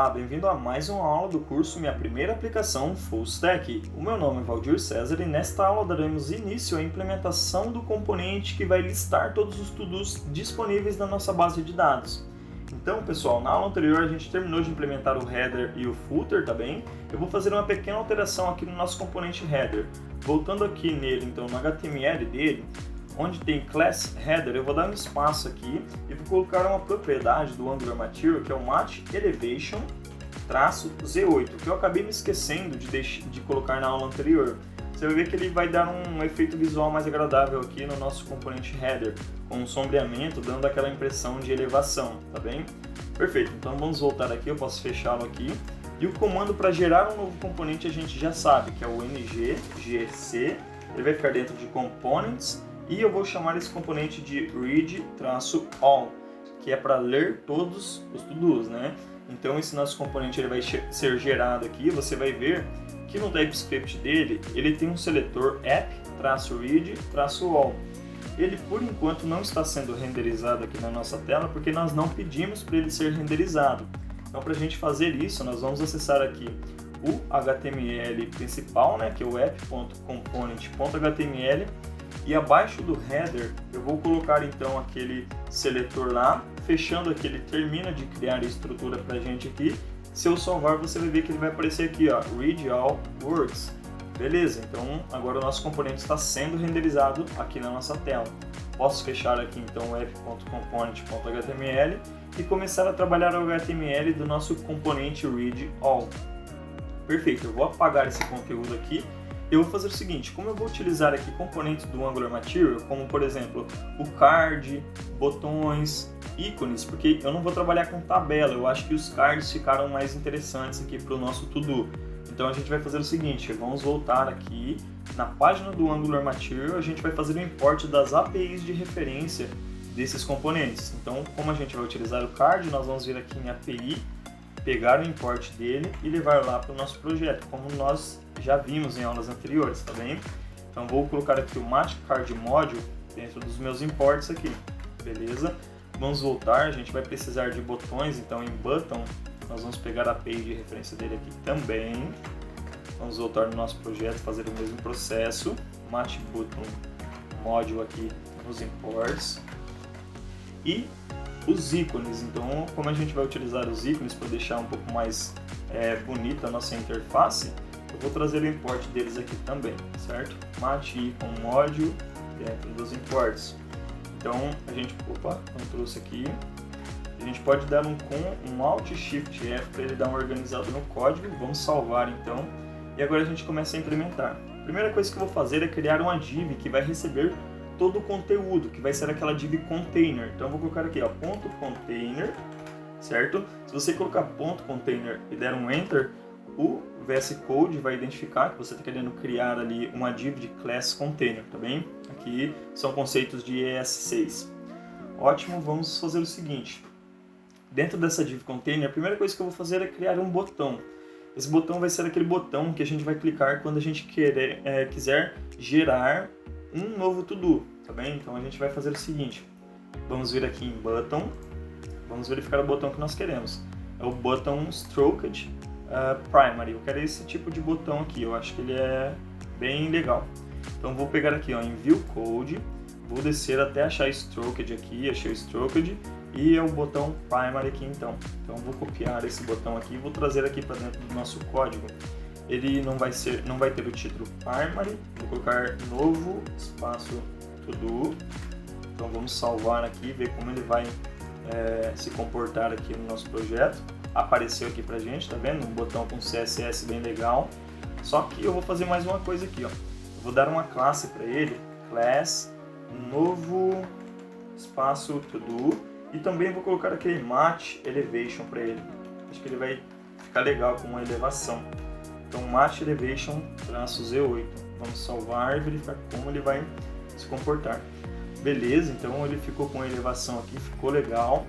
Olá, bem-vindo a mais uma aula do curso Minha Primeira Aplicação Full Stack. O meu nome é Valdir César e nesta aula daremos início à implementação do componente que vai listar todos os to-dos disponíveis na nossa base de dados. Então, pessoal, na aula anterior a gente terminou de implementar o header e o footer, tá bem? Eu vou fazer uma pequena alteração aqui no nosso componente header. Voltando aqui nele, então, no HTML dele, onde tem Class Header, eu vou dar um espaço aqui e vou colocar uma propriedade do Angular Material, que é o Match Elevation -Z8, que eu acabei me esquecendo de colocar na aula anterior. Você vai ver que ele vai dar um efeito visual mais agradável aqui no nosso componente Header, com um sombreamento, dando aquela impressão de elevação, tá bem? Perfeito, então vamos voltar aqui, eu posso fechá-lo aqui. E o comando para gerar um novo componente a gente já sabe, que é o ng-gc, ele vai ficar dentro de Components, e eu vou chamar esse componente de read-all, que é para ler todos os to-dos, né? Então esse nosso componente ele vai ser gerado aqui, você vai ver que no TypeScript dele, ele tem um seletor app-read-all. Ele por enquanto não está sendo renderizado aqui na nossa tela, porque nós não pedimos para ele ser renderizado. Então para a gente fazer isso, nós vamos acessar aqui o HTML principal, né, que é o app.component.html, e abaixo do header eu vou colocar então aquele seletor lá, fechando aqui, ele termina de criar a estrutura para a gente aqui. Se eu salvar, você vai ver que ele vai aparecer aqui, ó, read all works. Beleza, então agora o nosso componente está sendo renderizado aqui na nossa tela. Posso fechar aqui então o app.component.html e começar a trabalhar o HTML do nosso componente read all. Perfeito, eu vou apagar esse conteúdo aqui. Eu vou fazer o seguinte, como eu vou utilizar aqui componentes do Angular Material, como por exemplo o card, botões, ícones, porque eu não vou trabalhar com tabela, eu acho que os cards ficaram mais interessantes aqui para o nosso to-do. Então a gente vai fazer o seguinte, vamos voltar aqui na página do Angular Material, a gente vai fazer o import das APIs de referência desses componentes. Então como a gente vai utilizar o card, nós vamos vir aqui em API, pegar o import dele e levar lá para o nosso projeto, como nós já vimos em aulas anteriores, tá bem? Então vou colocar aqui o Match Card Module dentro dos meus imports aqui, beleza? Vamos voltar, a gente vai precisar de botões, então em Button nós vamos pegar a API de referência dele aqui também. Vamos voltar no nosso projeto, fazer o mesmo processo, Match Button Module aqui nos imports. E os ícones, então como a gente vai utilizar os ícones para deixar um pouco mais bonita a nossa interface, eu vou trazer o import deles aqui também, certo? Match Icon Module dentro dos imports. Então a gente, não trouxe aqui, a gente pode dar um Alt Shift F para ele dar uma organizada no código. Vamos salvar então e agora a gente começa a implementar. A primeira coisa que eu vou fazer é criar uma div que vai receber todo o conteúdo, que vai ser aquela div container. Então eu vou colocar aqui, ó, ponto .container, certo? Se você colocar ponto .container e der um Enter, o VS Code vai identificar que você está querendo criar ali uma div de class container, tá bem? Aqui são conceitos de ES6. Ótimo, vamos fazer o seguinte. Dentro dessa div container, a primeira coisa que eu vou fazer é criar um botão. Esse botão vai ser aquele botão que a gente vai clicar quando a gente quiser gerar um novo to-do, tá bem? Então a gente vai fazer o seguinte. Vamos vir aqui em Button, vamos verificar o botão que nós queremos. É o botão Stroked Primary. Eu quero esse tipo de botão aqui, eu acho que ele é bem legal. Então vou pegar aqui, ó, em View Code, vou descer até achar Stroked aqui, achei o Stroked, e é o botão Primary aqui então. Então vou copiar esse botão aqui e vou trazer aqui para dentro do nosso código. Ele não vai ter o título Primary, vou colocar novo espaço to-do. Então vamos salvar aqui, ver como ele vai se comportar aqui no nosso projeto. Apareceu aqui pra gente, tá vendo? Um botão com CSS bem legal. Só que eu vou fazer mais uma coisa aqui, ó. Eu vou dar uma classe para ele, class novo espaço to-do, e também vou colocar aquele Match Elevation para ele. Acho que ele vai ficar legal com uma elevação. Então Match Elevation -Z8. Vamos salvar e verificar como ele vai se comportar. Beleza, então ele ficou com a elevação aqui, ficou legal.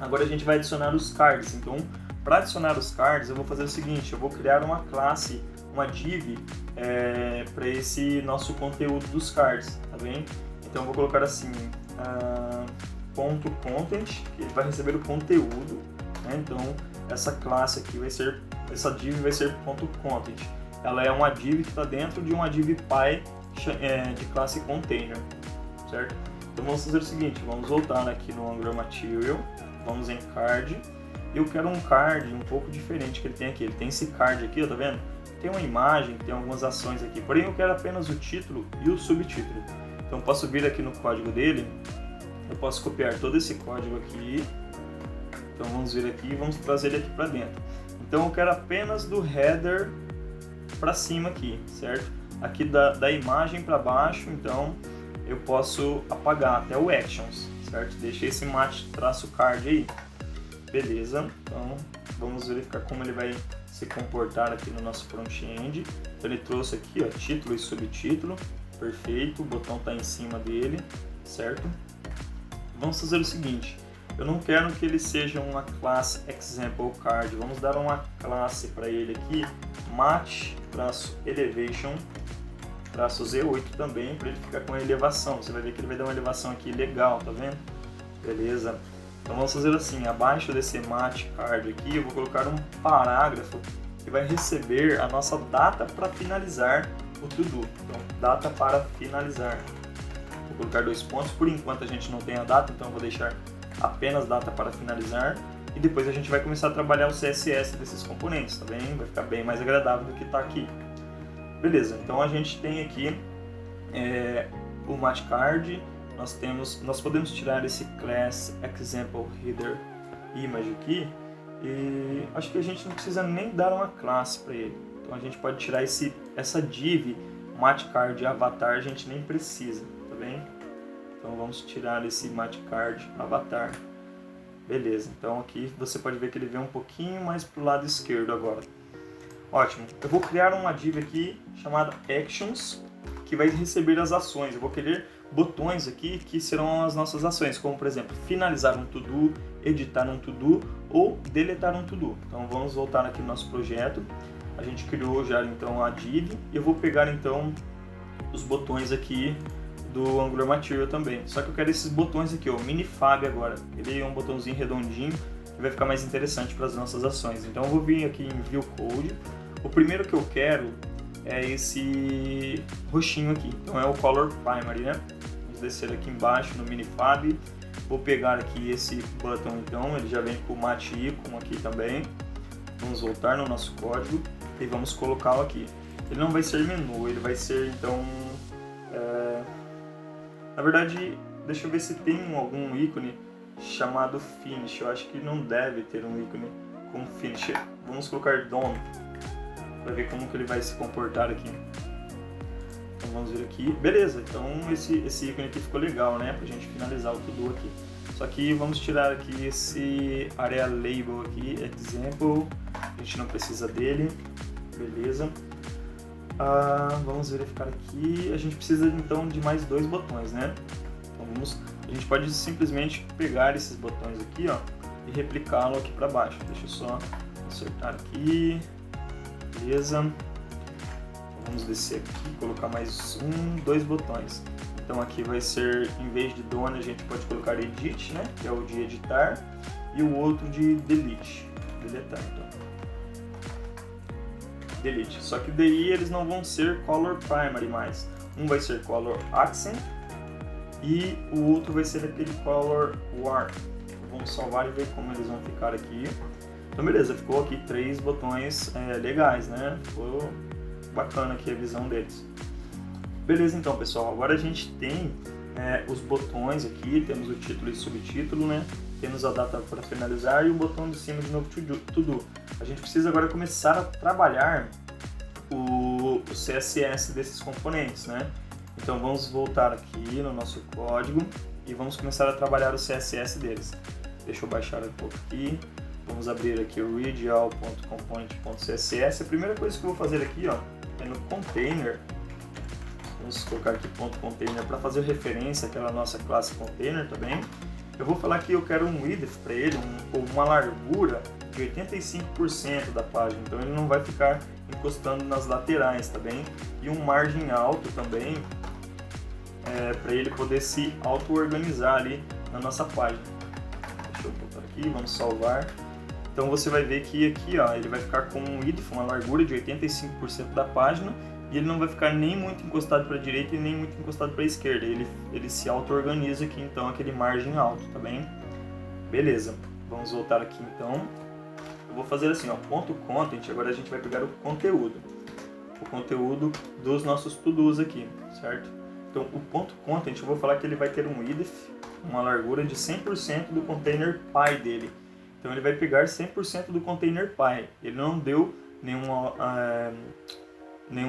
Agora a gente vai adicionar os cards. Então, para adicionar os cards, eu vou fazer o seguinte, eu vou criar uma classe, uma div para esse nosso conteúdo dos cards, tá bem? Então eu vou colocar assim, ponto .content, que ele vai receber o conteúdo, né? Então essa classe aqui essa div vai ser .content. Ela é uma div que está dentro de uma div py de classe container, certo? Então vamos fazer o seguinte, vamos voltar aqui no Angular Material, vamos em card. Eu quero um card um pouco diferente que ele tem aqui. Ele tem esse card aqui, ó, tá vendo? Tem uma imagem, tem algumas ações aqui, porém eu quero apenas o título e o subtítulo. Então eu posso vir aqui no código dele, eu posso copiar todo esse código aqui. Então vamos vir aqui e vamos trazer ele aqui para dentro. Então eu quero apenas do header para cima aqui, certo? Aqui da imagem para baixo, então eu posso apagar até o actions, certo? Deixei esse mat-card aí. Beleza, então vamos verificar como ele vai se comportar aqui no nosso front-end. Então ele trouxe aqui, ó, título e subtítulo, perfeito, o botão está em cima dele, certo? Vamos fazer o seguinte, eu não quero que ele seja uma classe example card, vamos dar uma classe para ele aqui, mat-elevation -Z8 também, para ele ficar com a elevação. Você vai ver que ele vai dar uma elevação aqui legal, tá vendo? Beleza. Então vamos fazer assim, abaixo desse mat card aqui, eu vou colocar um parágrafo que vai receber a nossa data para finalizar o to-do. Então, data para finalizar. Vou colocar 2 pontos, por enquanto a gente não tem a data, então eu vou deixar apenas data para finalizar. E depois a gente vai começar a trabalhar o CSS desses componentes, tá bem? Vai ficar bem mais agradável do que está aqui. Beleza, então a gente tem aqui o mat card. Nós podemos tirar esse class example header image aqui e acho que a gente não precisa nem dar uma classe para ele. Então a gente pode tirar essa div mat card avatar, a gente nem precisa, tá bem? Então vamos tirar esse mat card avatar. Beleza, então aqui você pode ver que ele vem um pouquinho mais para o lado esquerdo agora. Ótimo, eu vou criar uma div aqui chamada actions que vai receber as ações. Eu vou querer botões aqui que serão as nossas ações, como por exemplo, finalizar um to-do, editar um to-do ou deletar um to-do. Então vamos voltar aqui no nosso projeto. A gente criou já então a div e eu vou pegar então os botões aqui do Angular Material também. Só que eu quero esses botões aqui, o minifab agora. Ele é um botãozinho redondinho que vai ficar mais interessante para as nossas ações. Então eu vou vir aqui em View Code. O primeiro que eu quero é esse roxinho aqui, então é o Color Primary, né? Vamos descer aqui embaixo no minifab, vou pegar aqui esse button então, ele já vem com o mat icon aqui também. Vamos voltar no nosso código e vamos colocá-lo aqui. Ele não vai ser menu, ele vai ser então... Na verdade, deixa eu ver se tem algum ícone chamado Finish, eu acho que não deve ter um ícone com Finish. Vamos colocar Done, para ver como que ele vai se comportar aqui. Então vamos ver aqui, beleza, então esse ícone aqui ficou legal, né, pra gente finalizar o to-do aqui. Só que vamos tirar aqui esse area label aqui, example, a gente não precisa dele, beleza. Vamos verificar aqui, a gente precisa então de mais 2 botões, né. Então a gente pode simplesmente pegar esses botões aqui, ó, e replicá-lo aqui para baixo. Deixa eu só acertar aqui. Beleza, vamos descer aqui, colocar mais 2 botões. Então aqui vai ser, em vez de done, a gente pode colocar edit, né, que é o de editar, e o outro de delete, deletar então. Delete, só que daí eles não vão ser color primary mais. Um vai ser color accent e o outro vai ser aquele color warp. Vamos salvar e ver como eles vão ficar aqui. Então beleza, ficou aqui 3 botões legais, né? Ficou bacana aqui a visão deles. Beleza então pessoal, agora a gente tem os botões aqui, temos o título e subtítulo, né? Temos a data para finalizar e o botão de cima de novo to do. A gente precisa agora começar a trabalhar o CSS desses componentes, né? Então vamos voltar aqui no nosso código e vamos começar a trabalhar o CSS deles. Deixa eu baixar um pouco aqui. Vamos abrir aqui o read_all.component.css. A primeira coisa que eu vou fazer aqui, ó, é no container. Vamos colocar aqui .container para fazer referência àquela nossa classe container também. Eu vou falar que eu quero um width para ele, uma largura de 85% da página, então ele não vai ficar encostando nas laterais, tá bem? E um margem alto também, para ele poder se auto-organizar ali na nossa página. Deixa eu botar aqui, vamos salvar. Então você vai ver que aqui, ó, ele vai ficar com um width, uma largura de 85% da página, e ele não vai ficar nem muito encostado para a direita e nem muito encostado para a esquerda. Ele se auto-organiza aqui, então, aquele margem alto, tá bem? Beleza, vamos voltar aqui então. Eu vou fazer assim, ó, ponto content, agora a gente vai pegar o conteúdo dos nossos to-dos aqui, certo? Então, o ponto content, eu vou falar que ele vai ter um width, uma largura de 100% do container py dele. Então, ele vai pegar 100% do container py. Ele não deu nenhuma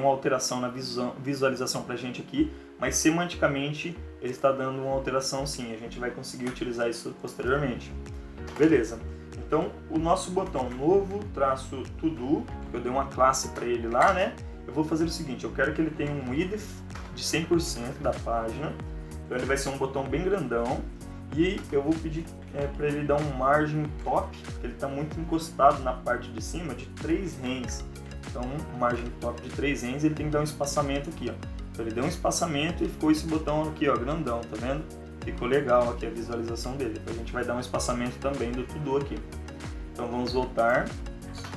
alteração na visualização pra gente aqui, mas semanticamente ele está dando uma alteração sim. A gente vai conseguir utilizar isso posteriormente. Beleza. Então, o nosso botão novo traço to do, que eu dei uma classe para ele lá, né? Eu vou fazer o seguinte, eu quero que ele tenha um width de 100% da página, então ele vai ser um botão bem grandão, e eu vou pedir para ele dar um margem top, porque ele está muito encostado na parte de cima, de 3 rens. Então, margem top de 3 rens, ele tem que dar um espaçamento aqui, ó. Então ele deu um espaçamento e ficou esse botão aqui, ó, grandão, tá vendo? Ficou legal aqui a visualização dele. Então a gente vai dar um espaçamento também do to-do aqui. Então vamos voltar.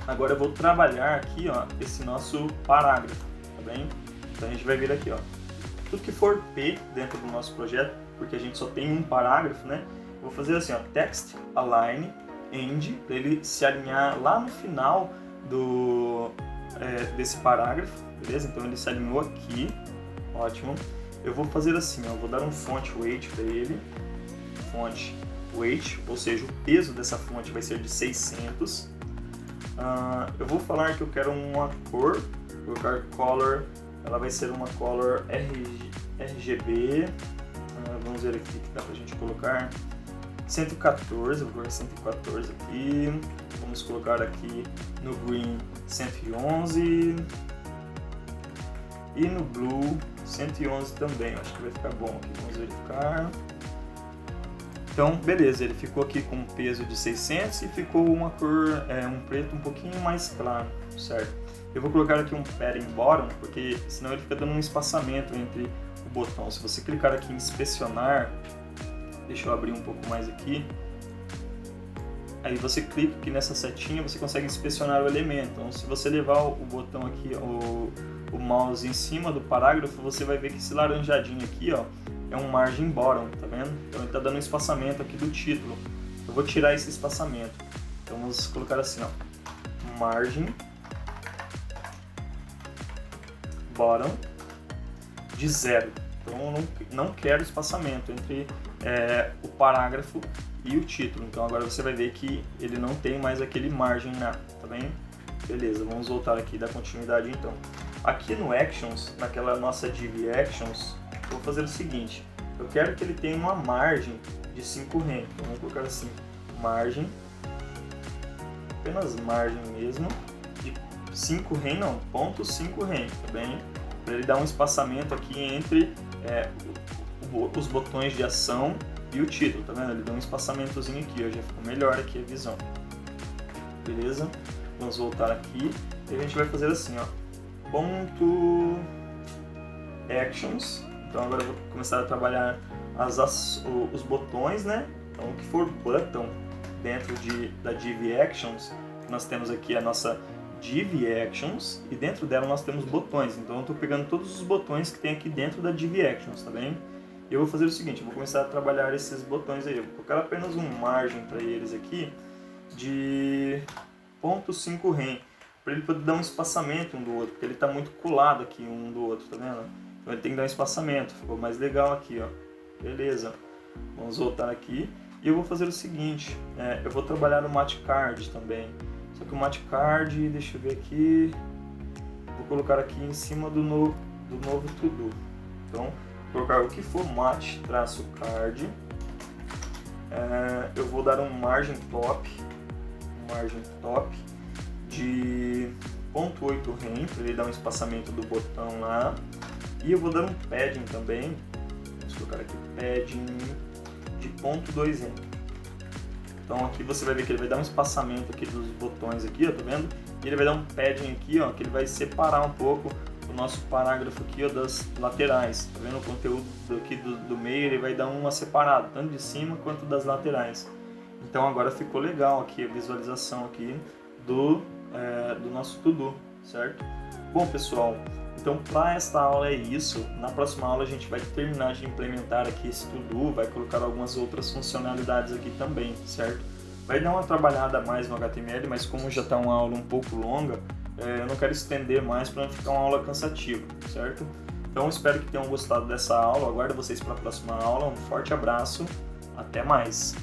Agora eu vou trabalhar aqui, ó, esse nosso parágrafo, tá bem? Então a gente vai vir aqui, ó, tudo que for P dentro do nosso projeto, porque a gente só tem um parágrafo, né? Eu vou fazer assim, ó, text align end, para ele se alinhar lá no final desse parágrafo, beleza? Então ele se alinhou aqui, ótimo. Eu vou fazer assim, ó, vou dar um font weight para ele, font weight, ou seja, o peso dessa fonte vai ser de 600. Eu vou falar que eu quero uma cor, vou colocar color, ela vai ser uma color RGB, vamos ver aqui que dá pra gente colocar 114, vou colocar 114 aqui, vamos colocar aqui no green 111 e no blue 111 também, acho que vai ficar bom aqui, vamos verificar. Então, beleza, ele ficou aqui com um peso de 600 e ficou uma cor, um preto um pouquinho mais claro, certo? Eu vou colocar aqui um padding bottom, porque senão ele fica dando um espaçamento entre o botão. Se você clicar aqui em inspecionar, deixa eu abrir um pouco mais aqui, aí você clica aqui nessa setinha, você consegue inspecionar o elemento. Então, se você levar o botão aqui, o mouse em cima do parágrafo, você vai ver que esse laranjadinho aqui, ó, é um margin bottom, tá vendo? Então ele está dando um espaçamento aqui do título. Eu vou tirar esse espaçamento. Então vamos colocar assim, ó, margin bottom de 0. Então eu não quero espaçamento entre o parágrafo e o título. Então agora você vai ver que ele não tem mais aquele margem nada, tá bem? Beleza, vamos voltar aqui e dar continuidade então. Aqui no Actions, naquela nossa div Actions, eu vou fazer o seguinte, eu quero que ele tenha uma margem de 5 rem, então vamos colocar assim, margem, apenas margem mesmo, de 5 rem não, ponto 5 rem, tá bem? Para ele dar um espaçamento aqui entre os botões de ação e o título, tá vendo? Ele dá um espaçamentozinho aqui, ó, já ficou melhor aqui a visão. Beleza? Vamos voltar aqui e a gente vai fazer assim, ó, ponto actions. Então agora eu vou começar a trabalhar os botões, né? Então o que for button dentro da div actions, nós temos aqui a nossa div actions e dentro dela nós temos botões. Então eu estou pegando todos os botões que tem aqui dentro da div actions, tá bem? E eu vou fazer o seguinte, eu vou começar a trabalhar esses botões aí. Eu vou colocar apenas um margem para eles aqui de 0.5 rem, para ele poder dar um espaçamento um do outro, porque ele está muito colado aqui um do outro, tá vendo? Então ele tem que dar um espaçamento, ficou mais legal aqui, ó. Beleza, vamos voltar aqui e eu vou fazer o seguinte, eu vou trabalhar no Matte Card também, só que o Matte Card, deixa eu ver aqui, vou colocar aqui em cima do novo to-do. Então, vou colocar o que for Matte-Card, eu vou dar um margem top de 0.8 rem, para ele dar um espaçamento do botão lá. E eu vou dar um padding também, vamos colocar aqui padding de 0.2 rem. Então aqui você vai ver que ele vai dar um espaçamento aqui dos botões aqui, ó, tá vendo? E ele vai dar um padding aqui, ó, que ele vai separar um pouco o nosso parágrafo aqui, ó, das laterais. Tá vendo? O conteúdo aqui do meio ele vai dar uma separada, tanto de cima quanto das laterais. Então agora ficou legal aqui a visualização aqui do nosso to-do, certo? Bom, pessoal, então para esta aula é isso. Na próxima aula a gente vai terminar de implementar aqui esse to-do, vai colocar algumas outras funcionalidades aqui também, certo? Vai dar uma trabalhada a mais no HTML, mas como já está uma aula um pouco longa, eu não quero estender mais para não ficar uma aula cansativa, certo? Então espero que tenham gostado dessa aula, aguardo vocês para a próxima aula, um forte abraço, até mais!